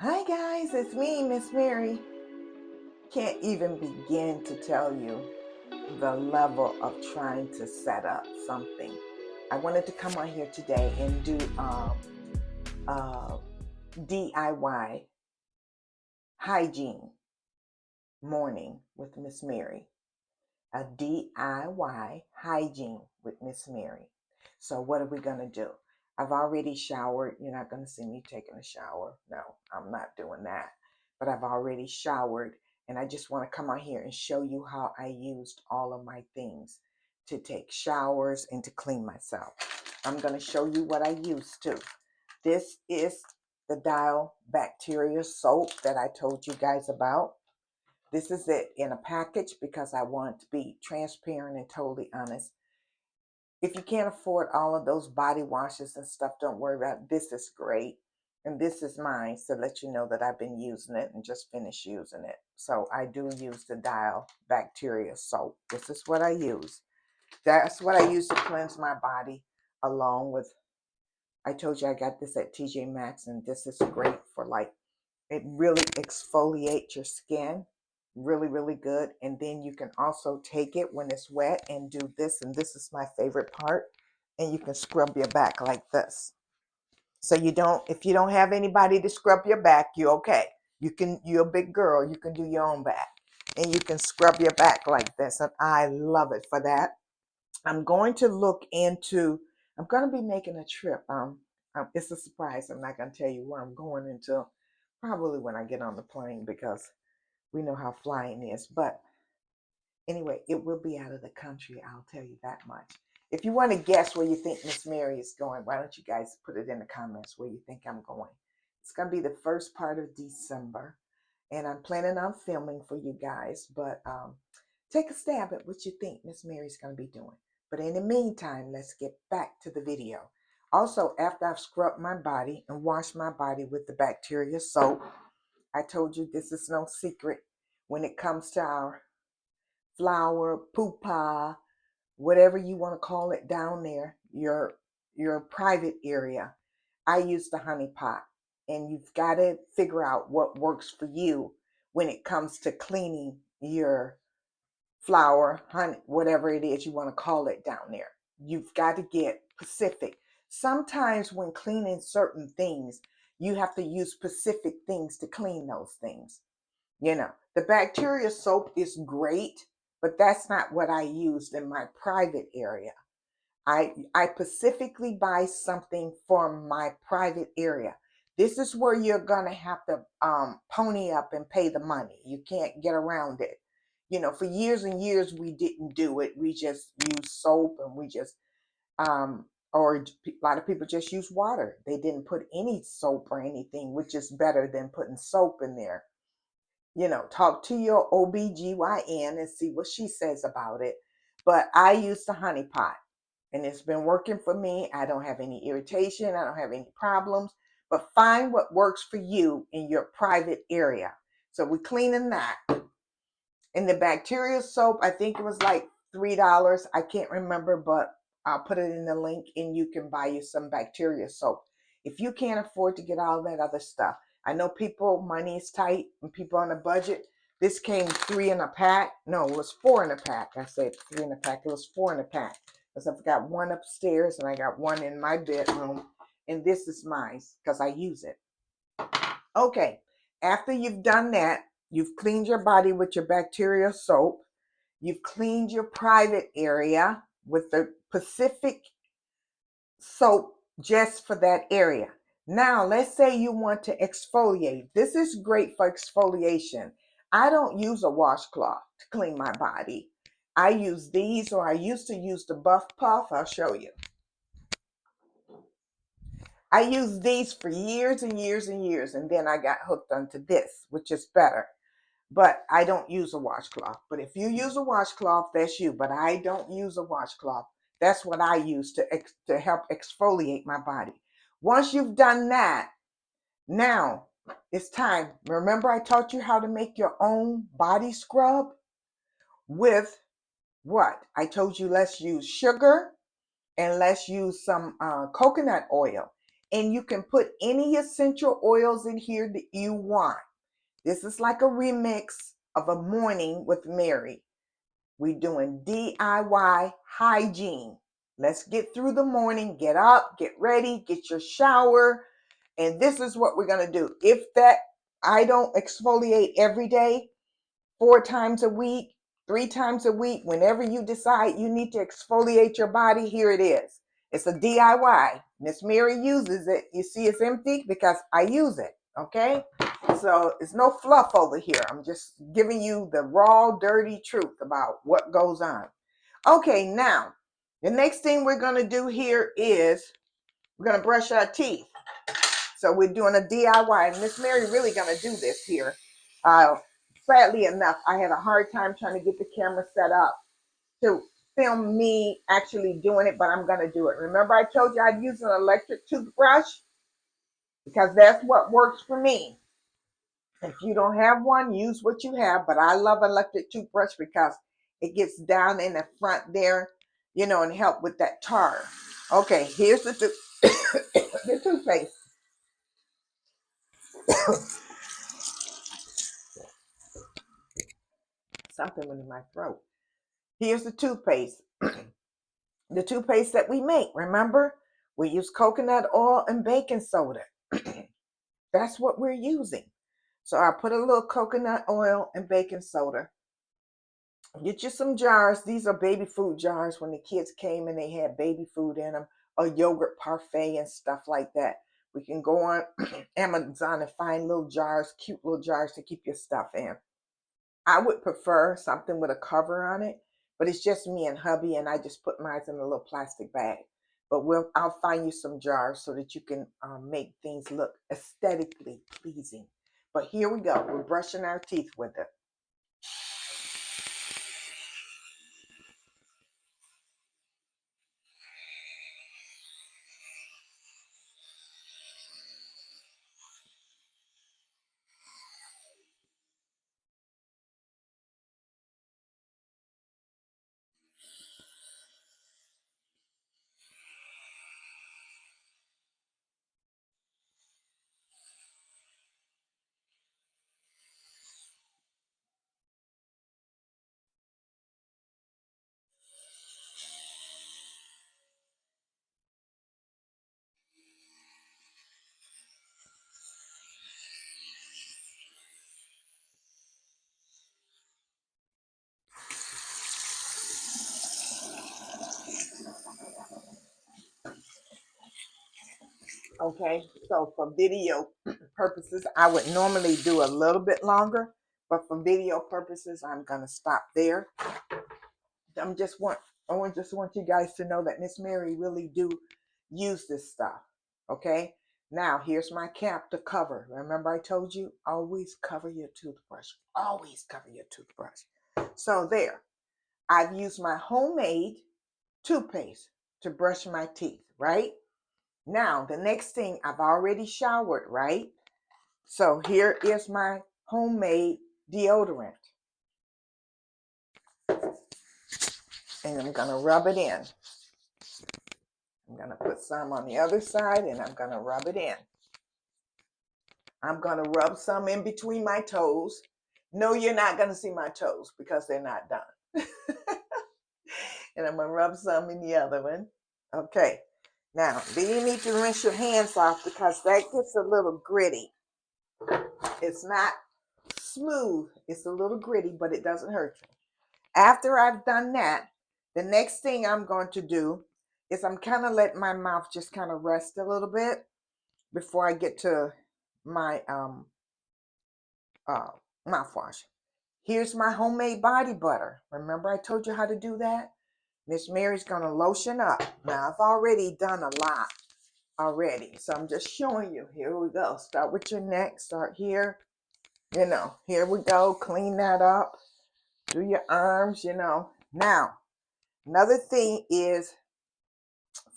Hi guys, it's me, Miss Mary. Can't even begin to tell you the level of trying to set up something. I wanted to come on here today and do uh, DIY hygiene morning with Miss Mary. A DIY hygiene with Miss Mary. So what are we gonna do? I've already showered. You're not gonna see me taking a shower. No, I'm not doing that. But I've already showered, and I just want to come on here and show you how I used all of my things to take showers and to clean myself. I'm gonna show you what I used to. This is the Dial Bacteria soap that I told you guys about. This is it in a package because I want to be transparent and totally honest. If you can't afford all of those body washes and stuff, don't worry about it. This is great. And this is mine to let you know that I've been using it and just finished using it. So I do use the Dial Bacteria soap. This is what I use. That's what I use to cleanse my body, along with, I told you I got this at TJ Maxx, and this is great for, like, it really exfoliates your skin. Really, really good. And then you can also take it when it's wet and do this. And this is my favorite part. And you can scrub your back like this. So if you don't have anybody to scrub your back, you're okay. You're a big girl. You can do your own back. And you can scrub your back like this. And I love it for that. I'm going to I'm going to be making a trip. It's a surprise. I'm not going to tell you where I'm going until probably when I get on the plane, because we know how flying is. But anyway, it will be out of the country. I'll tell you that much. If you want to guess where you think Miss Mary is going, why don't you guys put it in the comments where you think I'm going? It's going to be the first part of December, and I'm planning on filming for you guys. But take a stab at what you think Miss Mary's going to be doing. But in the meantime, let's get back to the video. Also, after I've scrubbed my body and washed my body with the bacteria soap, I told you this is no secret when it comes to our flower, pupa, whatever you want to call it down there, your private area. I use the Honeypot, and you've got to figure out what works for you when it comes to cleaning your flower, honey, whatever it is you want to call it down there. You've got to get specific. Sometimes when cleaning certain things, you have to use specific things to clean those things. The bacteria soap is great, but that's not what I used in my private area. I specifically buy something for my private area. This is where you're gonna have to pony up and pay the money. You can't get around it. For years and years we didn't do it. We just used soap, and we just or a lot of people just use water. They didn't put any soap or anything, which is better than putting soap in there. Talk to your OBGYN and see what she says about it. But I use the Honeypot, and it's been working for me. I don't have any irritation. I don't have any problems. But find what works for you in your private area. So we're cleaning that. And the bacteria soap, I think it was like $3. I can't remember, but I'll put it in the link, and you can buy you some bacteria soap. If you can't afford to get all that other stuff, I know money is tight and people on a budget. This came 3 in a pack. No, it was 4 in a pack. I said 3 in a pack. It was 4 in a pack. Because I've got one upstairs and I got one in my bedroom. And this is mine because I use it. Okay, after you've done that, you've cleaned your body with your bacteria soap. You've cleaned your private area with the Pacific soap just for that area. Now, let's say you want to exfoliate. This is great for exfoliation. I don't use a washcloth to clean my body. I use these, or I used to use the Buff Puff. I'll show you. I used these for years and years and years, and then I got hooked onto this, which is better. But I don't use a washcloth. But if you use a washcloth, that's you. But I don't use a washcloth. That's what I use to help exfoliate my body. Once you've done that, now it's time. Remember, I taught you how to make your own body scrub with what? I told you let's use sugar, and let's use some coconut oil. And you can put any essential oils in here that you want. This is like a remix of a morning with Mary. We're doing DIY hygiene. Let's get through the morning, get up, get ready, get your shower. And this is what we're going to do. If that, I don't exfoliate every day, 4 times a week, 3 times a week, whenever you decide you need to exfoliate your body, here it is. It's a DIY. Miss Mary uses it. You see it's empty because I use it, okay? So it's no fluff over here. I'm just giving you the raw, dirty truth about what goes on. Okay, now, the next thing we're going to do here is we're going to brush our teeth. So we're doing a DIY, and Miss Mary really going to do this here. Sadly enough, I had a hard time trying to get the camera set up to film me actually doing it, but I'm going to do it. Remember I told you I'd use an electric toothbrush? Because that's what works for me. If you don't have one, use what you have, but I love electric toothbrush because it gets down in the front there, you know, and help with that tar. Okay, here's the the toothpaste. Something went in my throat. Here's the toothpaste. The toothpaste that we make, remember? We use coconut oil and baking soda. That's what we're using. So I put a little coconut oil and baking soda. Get you some jars. These are baby food jars when the kids came and they had baby food in them, or yogurt parfait and stuff like that. We can go on Amazon and find little jars, cute little jars to keep your stuff in. I would prefer something with a cover on it, but it's just me and hubby, and I just put mine in a little plastic bag. But I'll find you some jars so that you can make things look aesthetically pleasing. But here we go. We're brushing our teeth with it. Okay, so for video purposes, I would normally do a little bit longer, but for video purposes, I'm gonna stop there. I just want you guys to know that Miss Mary really do use this stuff. Okay, now here's my cap to cover. Remember I told you, always cover your toothbrush. Always cover your toothbrush. So there, I've used my homemade toothpaste to brush my teeth, right? Now, the next thing, I've already showered, right? So here is my homemade deodorant. And I'm going to rub it in. I'm going to put some on the other side and I'm going to rub it in. I'm going to rub some in between my toes. No, you're not going to see my toes because they're not done. And I'm going to rub some in the other one. Okay. Now, do you need to rinse your hands off because that gets a little gritty. It's not smooth. It's a little gritty, but it doesn't hurt you. After I've done that, the next thing I'm going to do is I'm kind of letting my mouth just kind of rest a little bit before I get to my mouthwash. Here's my homemade body butter. Remember I told you how to do that? Miss Mary's going to lotion up. Now, I've already done a lot already, so I'm just showing you. Here we go. Start with your neck. Start here. You know, here we go. Clean that up. Do your arms, you know. Now, another thing is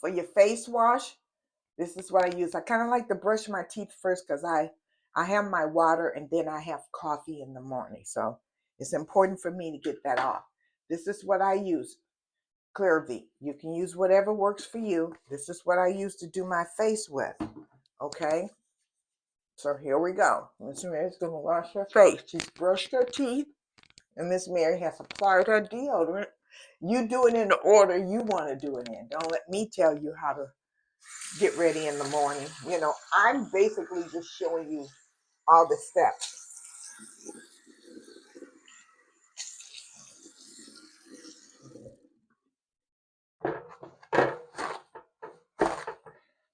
for your face wash, this is what I use. I kind of like to brush my teeth first because I have my water and then I have coffee in the morning. So it's important for me to get that off. This is what I use. ClearV. You can use whatever works for you. This is what I use to do my face with. Okay, so here we go. Miss Mary's gonna wash her face. She's brushed her teeth, and Miss Mary has applied her deodorant. You do it in the order you want to do it in. Don't let me tell you how to get ready in the morning. You know, I'm basically just showing you all the steps.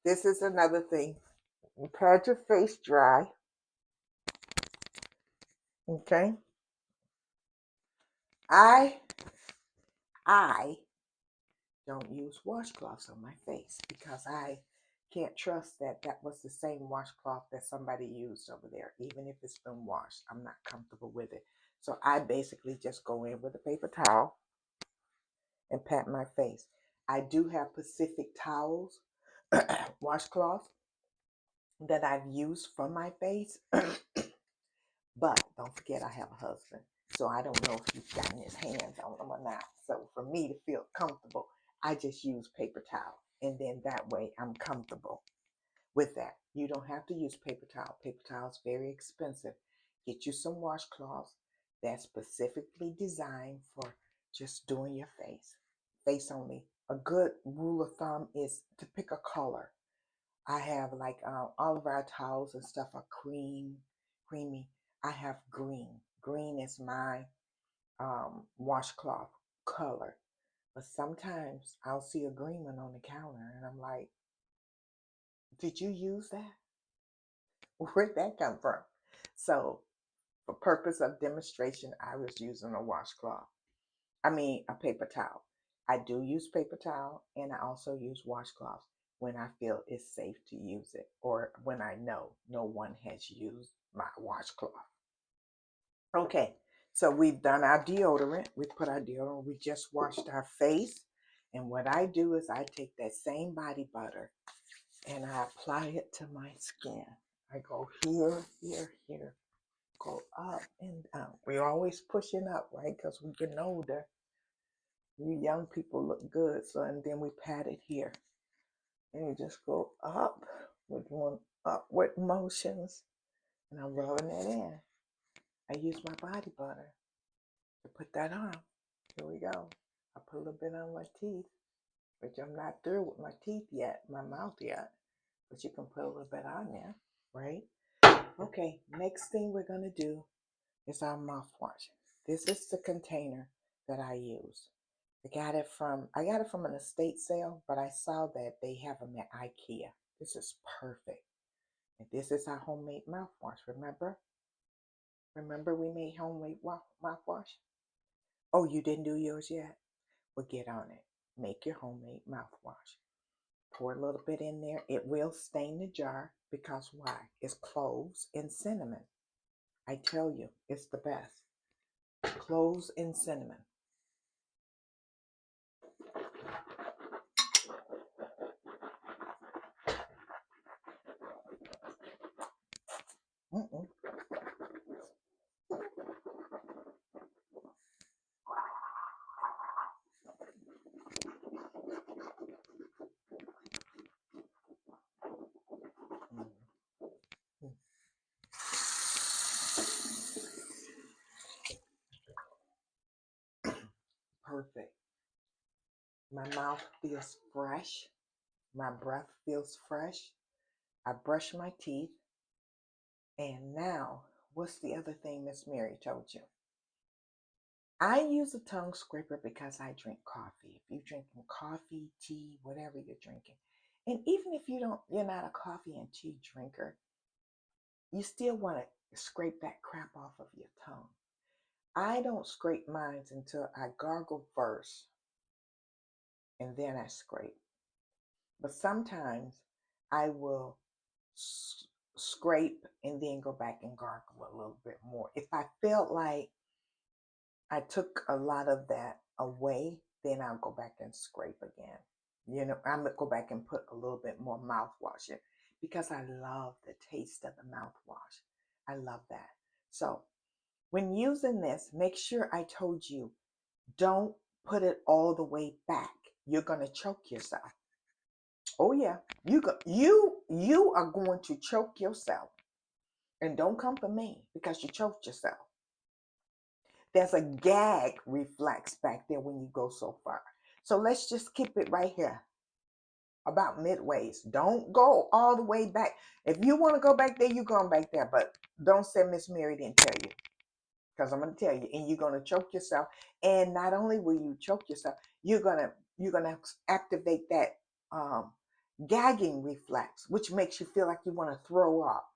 This is another thing. You pad your face dry. Okay. I don't use washcloths on my face because I can't trust that that was the same washcloth that somebody used over there. Even if it's been washed, I'm not comfortable with it. So I basically just go in with a paper towel and pat my face. I do have Pacific towels, washcloths that I've used for my face. But don't forget, I have a husband. So I don't know if he's gotten his hands on them or not. So for me to feel comfortable, I just use paper towel. And then that way I'm comfortable with that. You don't have to use paper towel. Paper towel is very expensive. Get you some washcloths that's specifically designed for just doing your face. Face only. A good rule of thumb is to pick a color. I have like all of our towels and stuff are creamy. I have green. Green is my washcloth color. But sometimes I'll see a green one on the counter and I'm like, did you use that? Where'd that come from? So for purpose of demonstration, I was using a washcloth. A paper towel. I do use paper towel and I also use washcloths when I feel it's safe to use it or when I know no one has used my washcloth. Okay, so we've done our deodorant. We put our deodorant, we just washed our face. And what I do is I take that same body butter and I apply it to my skin. I go here, here, here, go up and down. We're always pushing up, right? Because we're getting older. You young people look good. So, and then we pat it here. And you just go up. We're doing upward motions. And I'm rubbing it in. I use my body butter to put that on. Here we go. I put a little bit on my teeth, which I'm not through with my teeth yet, my mouth yet. But you can put a little bit on there, right? Okay, next thing we're going to do is our mouthwash. This is the container that I use. I got it from an estate sale, but I saw that they have them at IKEA. This is perfect. And this is our homemade mouthwash, remember? Remember we made homemade mouthwash? Oh, you didn't do yours yet? Well, get on it. Make your homemade mouthwash. Pour a little bit in there. It will stain the jar because why? It's cloves and cinnamon. I tell you, it's the best. Cloves and cinnamon. Mm-mm. Mm. Perfect. My mouth feels fresh. My breath feels fresh. I brush my teeth. And now, what's the other thing Miss Mary told you? I use a tongue scraper because I drink coffee. If you're drinking coffee, tea, whatever you're drinking, and even if you're not a coffee and tea drinker, you still want to scrape that crap off of your tongue. I don't scrape mine until I gargle first and then I scrape. But sometimes I will scrape and then go back and gargle a little bit more. If I felt like I took a lot of that away, then I'll go back and scrape again. I'm gonna go back and put a little bit more mouthwash in because I love the taste of the mouthwash. I love that. So when using this, make sure I told you, don't put it all the way back. You're gonna choke yourself. Oh yeah, you are going to choke yourself, and don't come for me because you choked yourself. There's a gag reflex back there when you go so far. So let's just keep it right here about midways. Don't go all the way back. If you want to go back there, you're going back there, but don't say Miss Mary didn't tell you, because I'm going to tell you, and you're going to choke yourself. And not only will you choke yourself, you're gonna activate that gagging reflex, which makes you feel like you want to throw up.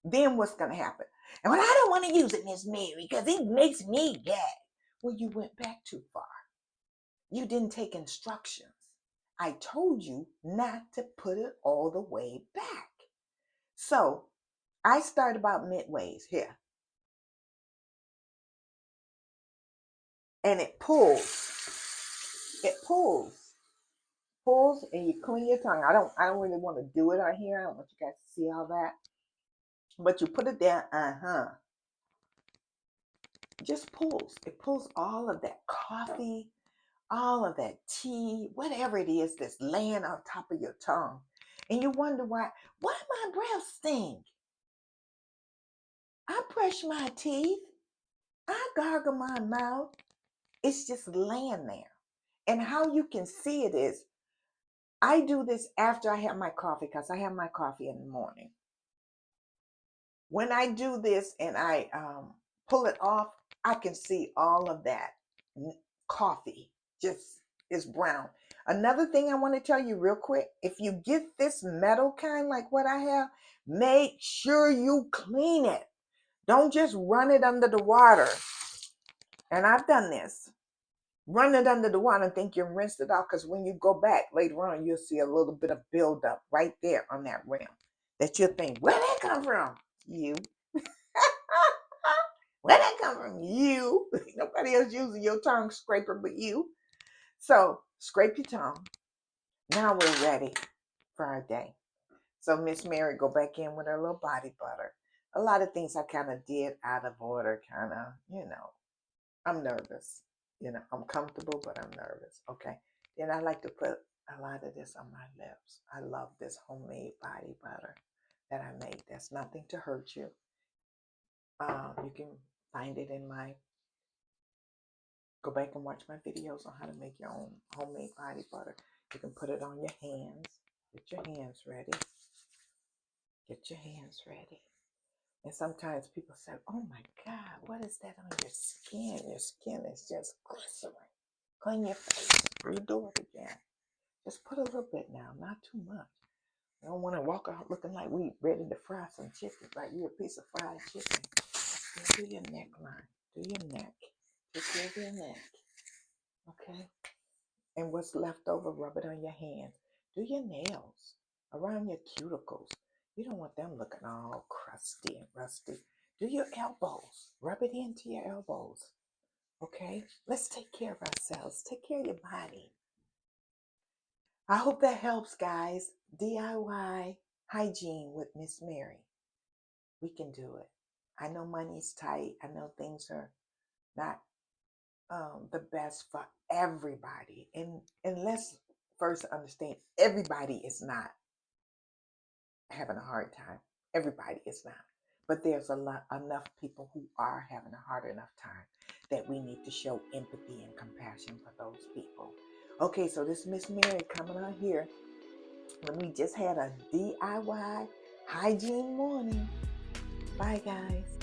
Then what's going to happen? And when I don't want to use it, Miss Mary, because it makes me gag. Well, you went back too far. You didn't take instructions. I told you not to put it all the way back. So I start about midways here. And it pulls. It pulls. Pulls, and you clean your tongue. I don't really want to do it on here. I don't want you guys to see all that. But you put it there, just pulls. It pulls all of that coffee, all of that tea, whatever it is that's laying on top of your tongue. And you wonder why my breath stink? I brush my teeth. I gargle my mouth. It's just laying there. And how you can see it is, I do this after I have my coffee, because I have my coffee in the morning. When I do this and I pull it off, I can see all of that coffee just is brown. Another thing I want to tell you real quick, if you get this metal kind like what I have, make sure you clean it. Don't just run it under the water. And I've done this. Run it under the water and think you rinsed it off, because when you go back later on, you'll see a little bit of buildup right there on that rim that you'll think, where'd that come from? You. Where'd that come from? You. Nobody else using your tongue scraper but you. So scrape your tongue. Now we're ready for our day. So Miss Mary go back in with her little body butter. A lot of things I kind of did out of order, kind of, I'm nervous. I'm comfortable, but I'm nervous. Okay. Then I like to put a lot of this on my lips. I love this homemade body butter that I made. That's nothing to hurt you. You can find it in go back and watch my videos on how to make your own homemade body butter. You can put it on your hands. Get your hands ready. Get your hands ready. And sometimes people say, oh my God, what is that on your skin? Your skin is just glycerin. Clean your face. Redo it again. Just put a little bit now, not too much. I don't want to walk out looking like we ready to fry some chicken, like you a piece of fried chicken. Do your neckline. Do your neck. Take care of your neck. Okay? And what's left over, rub it on your hands. Do your nails around your cuticles. You don't want them looking all crusty and rusty. Do your elbows. Rub it into your elbows. Okay? Let's take care of ourselves. Take care of your body. I hope that helps, guys. DIY hygiene with Miss Mary. We can do it. I know money's tight. I know things are not the best for everybody. And let's first understand, everybody is not having a hard time. Everybody is not. But there's enough people who are having a hard enough time that we need to show empathy and compassion for those people. Okay, so this Miss Mary coming on here, and we just had a DIY hygiene morning. Bye, guys.